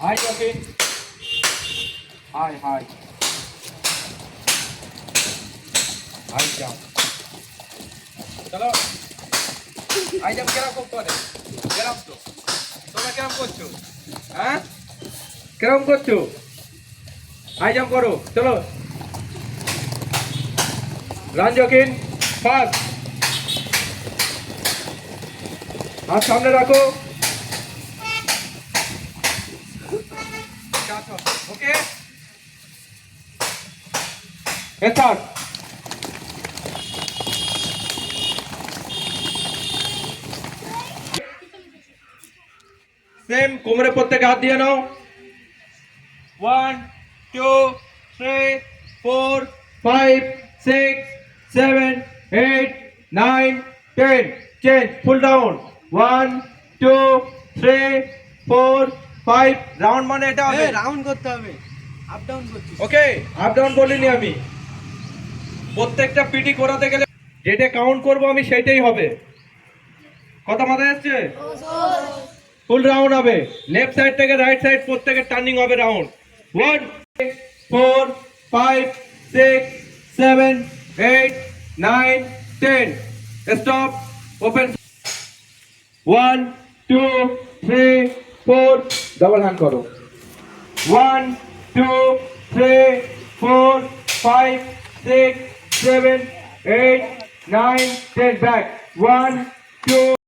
High jogging. High, high. High jump. চলো high jump কেরম করতে পারে কেরম তো তোমরা কেরম করছো হ্যাঁ কেরম করছো হাই জাম্প করো চলো রান জকিন ফাস্ট হাত সামনে রাখো ওকে স্টার্ট সেম কোমরে প্রত্যেকে হাত দিয়ে নাও 1 2 3 4 5 6 7 8 9 10 চেঞ্জ ফুল ডাউন 1 2 3 4 5 রাউন্ড মানে এটা হবে রাউন্ড করতে হবে আপ ডাউন করছিস ওকে আপ ডাউন বলিনি আমি প্রত্যেকটা পিটি করাতে গেলে যেটা কাউন্ট করব আমি সেটাই হবে কথা মাথায় আসছে ফুল রাউন্ড হবে লেফট সাইড থেকে রাইট সাইড প্রত্যেকের টার্নিং হবে round 1 4 5 6 7 8 9 10 stop open 1 2 3 4 double hand করো 1 2 3 4 5 6 7 8 9 10 back 1 2